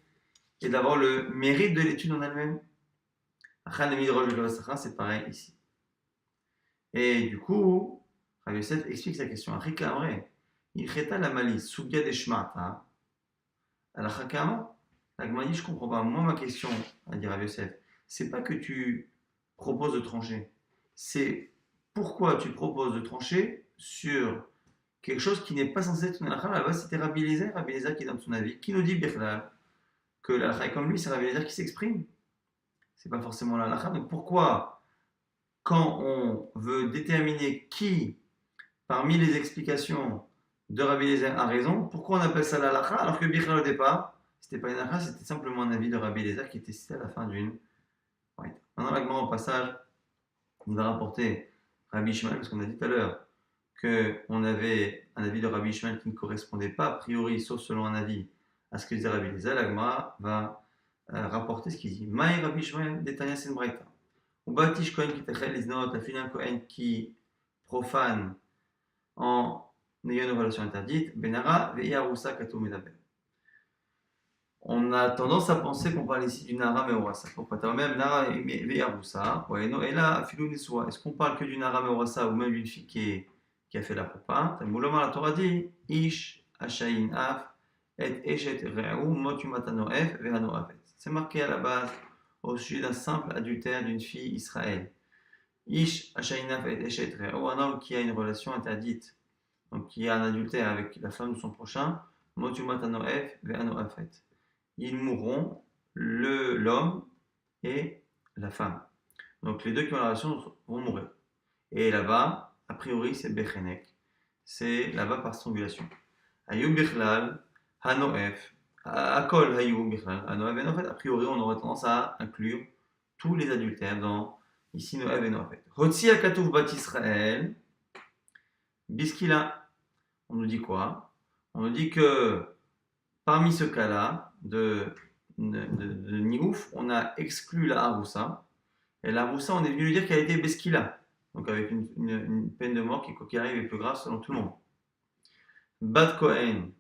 et d'avoir le mérite de l'étude en elle-même. Achan le midroge le Kabbalah Sacha, c'est pareil ici. Et du coup, Rav Yosef explique sa question. Achika amre, il cheta la malice, subya de shmata, ala chakama. La Gemara dit, je comprends pas. Moi, ma question, à dire Rav Yosef, c'est pas que tu proposes de trancher, c'est pourquoi tu proposes de trancher sur quelque chose qui n'est pas censé être une halakha. À la base, c'était Rabbi Eliezer qui donne son avis, qui nous dit Birlal, que la halakha est comme lui, c'est Rabbi Eliezer qui s'exprime. C'est pas forcément la halakha. Donc pourquoi, quand on veut déterminer qui, parmi les explications de Rabbi Eliezer a raison, pourquoi on appelle ça la halakha alors que Birlal au départ, c'était pas une halakha, c'était simplement un avis de Rabbi Eliezer qui était cité à la fin d'une. Ouais. Maintenant, la Gemara, au passage, il va rapporter Rabbi Ishmael, parce qu'on a dit tout à l'heure qu'on avait un avis de Rabbi Ishmael qui ne correspondait pas, a priori, sauf selon un avis, à ce que disait Rabbi Eliezer. La Gemara va rapporter ce qu'il dit. Maï Rabbi Ishmael, Detanya Sen Braïta. Ou Batish Kohen qui tachel les notes, la fille d'un Kohen qui profane en ayant une relation interdite, Benara, Ve'yarousa Katou Medaber. On a tendance à penser qu'on parle ici du Nara Meorasa. Pourquoi tu as même Nara Ve'yarousa, ouais, non, et là, Filou Nessoua. Est-ce qu'on parle que du Nara Meorasa ou même d'une fille qui a fait la propa? Mouloma, la Torah dit Ish, Ashayin Af, et Eshet Re'ou, Motumatanoef, Ve'anoavet. C'est marqué à la base au sujet d'un simple adultère d'une fille Israël. Ish, Ashayin Af, et Eshet Re'ou, un homme qui a une relation interdite, donc qui a un adultère avec la femme de son prochain, Motumatanoef, Ve'anoavet. Ils mourront, l'homme et la femme. Donc les deux qui ont la relation vont mourir. Et là-bas, a priori, c'est Bechenek. C'est là-bas par strangulation. Hayou Bichlal, Hanoef, Akol Hayou Bichlal, Hanoef et Noafet. A priori, on aurait tendance à inclure tous les adultères dans ici Noef et Noafet. Hotsi Akatouf Bat Israël, Biskila. On nous dit quoi? On nous dit que parmi ce cas-là, de Niouf, on a exclu la Haroussa. Et la Haroussa, on est venu lui dire qu'elle était Beskila. Donc avec une peine de mort qui arrive est plus grave selon tout le monde. Bat Kohen,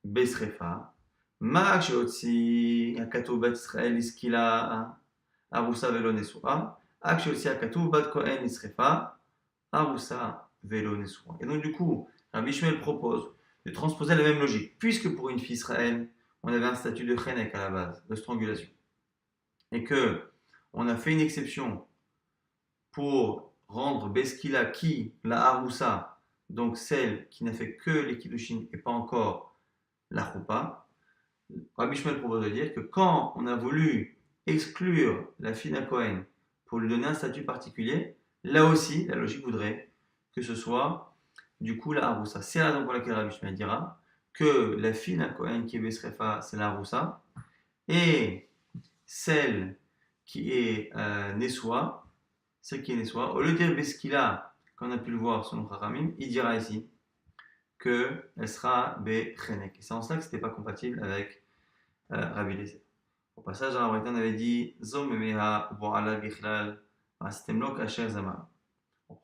Besrefa. Ma'ak Sheotsi, Akatou Bat Israël, Iskila, Haroussa Velo Nesua. Ak Sheotsi, Akatou Bat Kohen, Isrefa, Haroussa Velo Nesua. Et donc du coup, Rabbi Shmuel propose de transposer la même logique. Puisque pour une fille Israël, on avait un statut de chenek à la base, de strangulation. Et que on a fait une exception pour rendre Beskila qui, la Haroussa, donc celle qui n'a fait que les Kiddushin et pas encore la Choupa. Rabbi Shmuel propose de dire que quand on a voulu exclure la fille d'un Kohen pour lui donner un statut particulier, là aussi, la logique voudrait que ce soit du coup la Haroussa. C'est la raison pour laquelle Rabbi Shmuel dira que la fille d'un Kohen qui est Besrefa, c'est la Haroussa, et celle qui est Nessoua, celle qui est Nessoua, au lieu de dire Beskila, comme on a pu le voir selon Chachamim, il dira ici qu'elle sera Bechenek. Et c'est en cela que ce n'était pas compatible avec Rabbi Eliezer. Au passage, dans la Braïta, on avait dit Zom meha bo'ala bichlal astemlo kasher zama.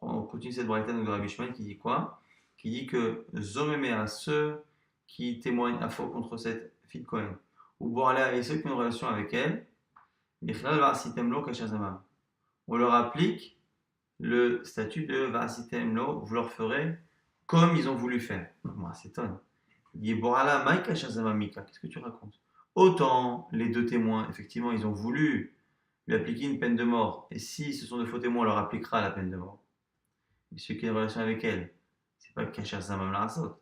On continue cette Braïta de Rabbi Shmuel qui dit quoi? Qui dit que Zom meha, ceux qui témoignent à faux contre cette fille de Cohen, ou bo'ala et ceux qui ont une relation avec elle, bichlal va'asitemlo kasher zama. On leur applique le statut de va'asitemlo, vous leur ferez comme ils ont voulu faire. Moi, c'est étonnant. Il dit bo'ala maï kasher zama mika. Qu'est-ce que tu racontes? Autant les deux témoins, effectivement, ils ont voulu lui appliquer une peine de mort. Et si ce sont de faux témoins, on leur appliquera la peine de mort. Mais celui qui a une relation avec elle, pas Kasher Zamam Larasot.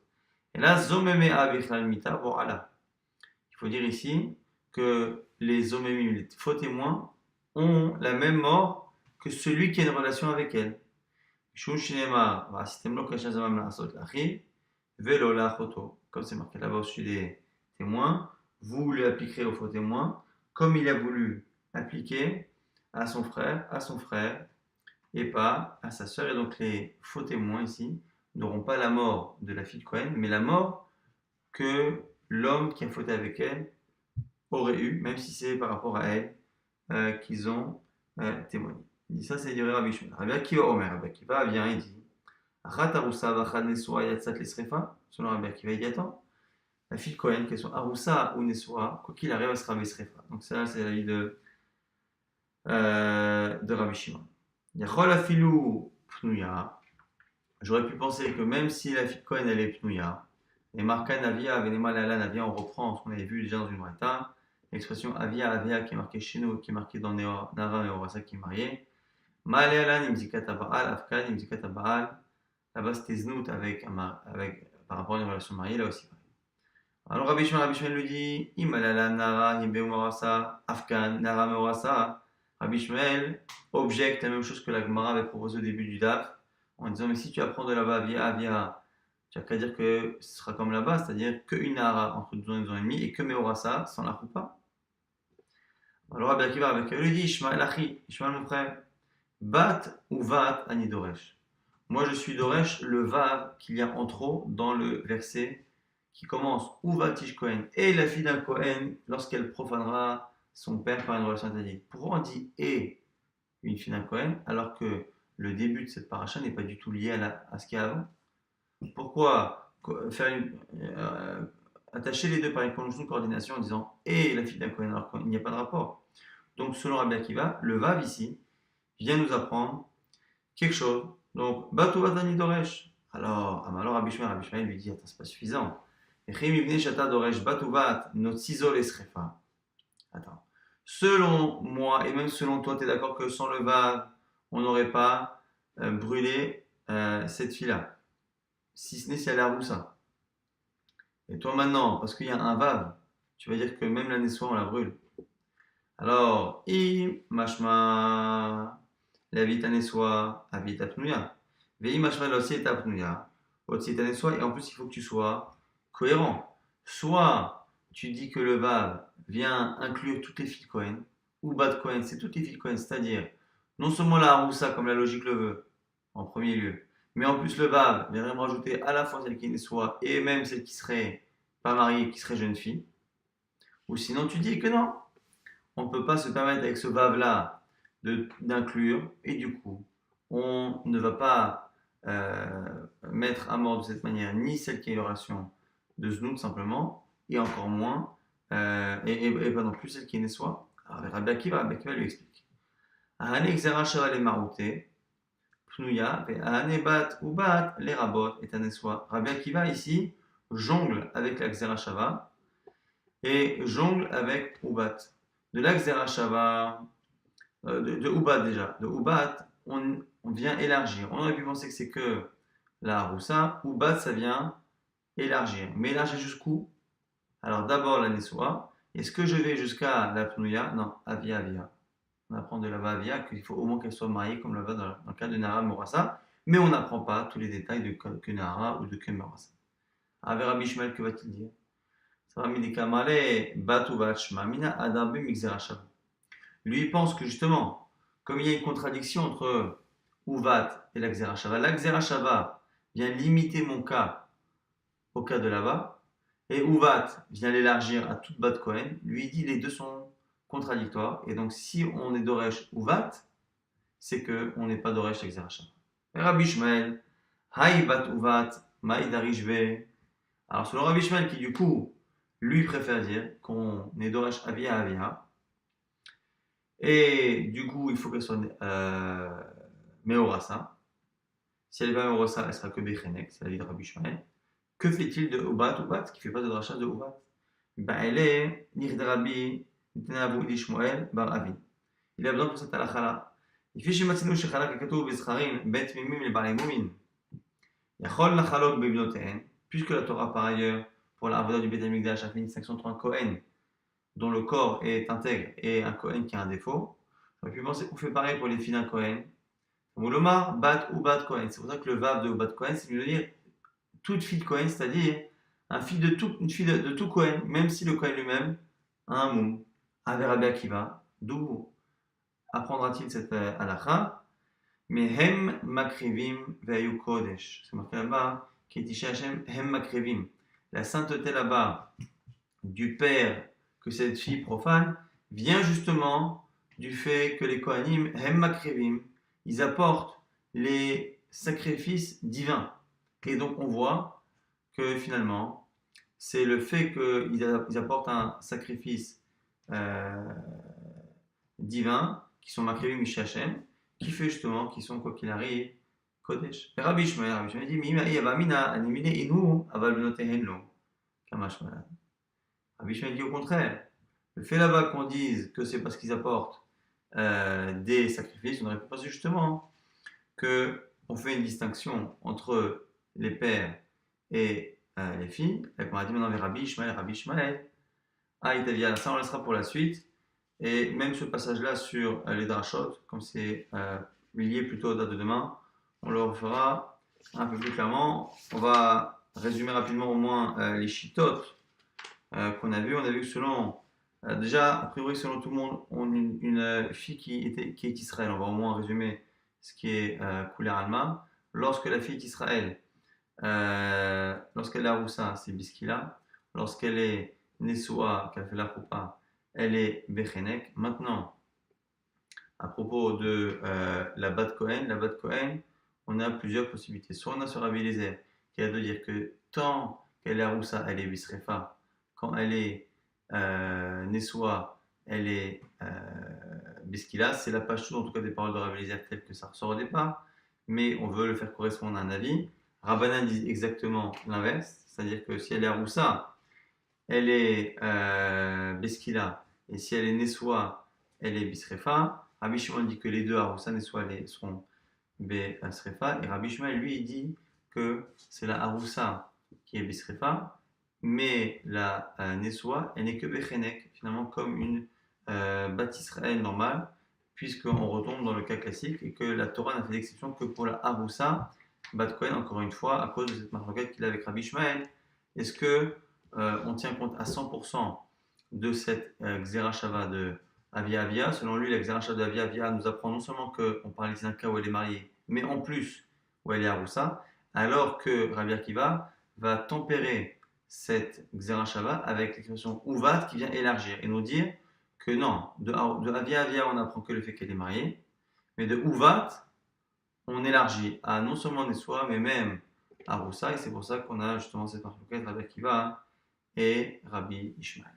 Et là, Zomemea Bichlal Mita Vo'ala. Il faut dire ici que les Zomemim, les faux témoins, ont la même mort que celui qui a une relation avec elle. Comme c'est marqué là-bas au dessus des témoins, vous lui appliquerez au faux témoin comme il a voulu appliquer à son frère et pas à sa sœur. Et donc les faux témoins ici n'auront pas la mort de la fille de Cohen, mais la mort que l'homme qui a fauté avec elle aurait eu, même si c'est par rapport à elle qu'ils ont témoigné. Il dit ça, c'est du Rabbi Shmuel. Rabbi Akiva Omer, Rabbi Akiva vient et dit Achat Aroussa Vachad Nesua Yatzat Lesrefa. Selon Rabbi Akiva, il dit attends, la fille de Cohen, qu'elle soit Aroussa ou Nesua, quoi qu'il arrive, elle sera Besrefa. Donc ça, c'est l'avis de Rabbi Shimon. Yachol Afilou Pnuya. J'aurais pu penser que même si la fille de Cohen, elle est Pnuya, et Marka Navia, Venema Lala Navia, on reprend ce qu'on avait vu déjà dans une Braïta, l'expression Avia qui est marquée chez nous, qui est marquée dans Nara et Orasa qui est marié. Ma'alealan imzikat Baal, Afkan imzikat Baal. Là-bas c'était Znout par rapport à une relation mariée, là aussi. Alors Rabbi Shmuel lui dit Imalalan Nara Himbe Morasa, Afkan Nara Morasa. Rabbi Shmuel objecte la même chose que la Gemara avait proposé au début du DAF en disant mais si tu apprends de là-bas Avia, tu n'as qu'à dire que ce sera comme là-bas, c'est-à-dire qu'une Nara entre 2 ans et 2 ans et demi et que Meorasa sans la roupa. Alors Rabbi Akiva lui dit Ishmael Achi, Ishmael mon frère, Bat ou Vat Ani Doresh. Moi je suis Doresh, le Vav qu'il y a en trop dans le verset qui commence ou Vatish Kohen et la fille d'un Kohen lorsqu'elle profanera son père par une relation interdite. Pourquoi on dit et une fille d'un Kohen alors que le début de cette paracha n'est pas du tout lié à ce qu'il y a avant? Pourquoi faire attacher les deux par une conjonction de coordination en disant et la fille d'un Kohen alors qu'il n'y a pas de rapport? Donc selon Rabbi Akiva, le Vav ici vient nous apprendre quelque chose. Donc, Batou Vatani Doresh. Alors Rabbi Shmuel lui dit attends, c'est pas suffisant. Attends. Selon moi, et même selon toi, tu es d'accord que sans le Vav, on n'aurait pas brûlé cette fille-là. Si ce n'est si elle a Roussa. Et toi maintenant, parce qu'il y a un Vav, tu vas dire que même la Nessoa, on la brûle. Alors, mashma la Nessoa, avita pnuya. Vei mashma aussi est apnuya. Otsi Nessoa, et en plus, il faut que tu sois cohérent. Soit tu dis que le Vav vient inclure toutes les filles de Cohen, ou Bat Cohen, c'est toutes les filles de Cohen, c'est-à-dire non seulement la Haroussa comme la logique le veut, en premier lieu, mais en plus le Vav vient vraiment rajouter à la fois celle qui est Nessoa et même celle qui serait pas mariée, qui serait jeune fille. Ou sinon tu dis que non, on ne peut pas se permettre avec ce Vav-là d'inclure, et du coup, on ne va pas mettre à mort de cette manière ni celle qui a une relation de Znout simplement, et encore moins, et pas non plus celle qui est Nessoa. Alors Rabbi Akiva lui explique. Ahane Xera Shava le Marouté, Pnuya, et Ahane Bat ou Bat les Rabot et Nessoa. Rabbi Akiva ici jongle avec la Xera Shava et jongle avec Ubat. De la Xera Shava, de Ubat déjà, de Ubat, on vient élargir. On aurait pu penser que c'est que la Haroussa. Ubat, ça vient élargir. Mais élargir jusqu'où? Alors d'abord la Nessoa. Est-ce que je vais jusqu'à la Pnuya? Non, Avia. On apprend de là-bas Avia qu'il faut au moins qu'elle soit mariée comme là-bas dans le cas de Nara Morassa. Mais on n'apprend pas tous les détails de que Nara ou de que Morassa. Avec Rabbi Shmuel, que va-t-il dire? Ça va Midikamale Batuvat Shmamina Adambe Mixera Shava. Lui, il pense que justement, comme il y a une contradiction entre Uvat et la Xera Shava, la Xera Shava vient limiter mon cas au cas de là-bas, et Uvat vient l'élargir à toute Bat Kohen. Lui, il dit les deux sont contradictoires, et donc si on est Doresh Uvat, c'est qu'on n'est pas Doresh la Xera Shava. Rabbi Shmuel, Haï Bat Uvat, Maï Darishve. Alors, selon Rabbi Shmuel, qui du coup, lui préfère dire qu'on est Doresh Avia. Et du coup, il faut qu'elle soit Meorasa. Si elle n'est pas Meorasa, elle sera que Bechenek, c'est la vie de Rabbi Shmuel. Que fait-il de Ubat qui ne fait pas de drachat de Ubat? Elle est Nirdrabi Nitenavu Ishmael Bar Avi. Il a besoin pour cette halakha-là. Il fait chez Matsinu Shechalak Katou Bezcharim Bet Mimim le Balei Moumin. Yachol lachalok bebnoten, puisque la Torah par ailleurs, pour la avoda du Beth Amikdash, a fait une distinction entre un Kohen dont le corps est intègre et un Kohen qui a un défaut. On aurait pu penser qu'on fait pareil pour les filles d'un Kohen. Moulomar, bat ou bat Kohen. C'est pour ça que le vav de bat Kohen, c'est de dire toute fille de Kohen, c'est-à-dire une fille de tout Kohen, même si le Kohen lui-même a un moum. Avec Rabbi Akiva, d'où apprendra-t-il cette halakha? Mais hem makrivim ve'ayu kodesh. C'est marqué là-bas, qui est Isha Hashem, hem makrivim. La sainteté là-bas du père que cette fille profane vient justement du fait que les Kohanim, hem makrivim, ils apportent les sacrifices divins. Et donc on voit que finalement, c'est le fait qu'ils apportent un sacrifice euh, divin, qui sont makrivim Isha Hashem, qui fait justement qu'ils sont, quoi qu'il arrive, Kodesh. Et Rabbi Ishmael dit, Rabbi Ishmael dit au contraire, le fait là-bas qu'on dise que c'est parce qu'ils apportent des sacrifices, on aurait pu penser justement qu'on fait une distinction entre les pères et les filles, et qu'on a dit maintenant vers Rabbi Ishmael, Itavia, ça on laissera pour la suite. Et même ce passage-là sur les drachot, comme c'est lié plutôt aux dates de demain, on le refera un peu plus clairement. On va résumer rapidement au moins les shitot qu'on a vu. On a vu que selon, déjà, a priori, selon tout le monde, on a une fille qui est Israël. On va au moins résumer ce qui est Kouler Alma. Lorsque la fille est Israël, lorsqu'elle est Aroussa, c'est Biskila. Lorsqu'elle est Nessoa, qu'elle fait la Choupa, elle est Bechenek. Maintenant, à propos de la Bat Kohen, on a plusieurs possibilités. Soit on a sur Rabbi Eliezer qui a de dire que tant qu'elle est Aroussa, elle est Bisrefa. Quand elle est Nessoa, elle est Biskila. C'est la page en tout cas des paroles de Rabbi Eliezer telles que ça ressort au départ. Mais on veut le faire correspondre à un avis. Rabbanan dit exactement l'inverse. C'est-à-dire que si elle est Aroussa, elle est Beskila, et si elle est Nessoa, elle est Bisrefa. Rabbi Shimon dit que les deux, Aroussa, Nessoa, seront Besrefa. Et Rabbi Shimon, lui, il dit que c'est la Aroussa qui est Bisrefa, mais la Nessoa, elle n'est que Bechenek, finalement, comme une Bat Israël normale, puisqu'on retombe dans le cas classique et que la Torah n'a fait d'exception que pour la Aroussa, Bat Kohen, encore une fois, à cause de cette marloquette qu'il a avec Rabbi Shmuel. Est-ce que on tient compte à 100% de cette Xera Shava de Avia Avia? Selon lui, la Xera Shava de Avia Avia nous apprend non seulement qu'on parle ici d'un cas où elle est mariée, mais en plus où elle est Aroussa, alors que Rabbi Akiva va tempérer cette Xera Shava avec l'expression Uvat qui vient élargir et nous dire que non, de Avia Avia on apprend que le fait qu'elle est mariée, mais de Uvat on élargit à non seulement Nessoa, mais même à Roussa, et c'est pour ça qu'on a justement cette marque Rabbi Akiva et Rabbi Ishmael.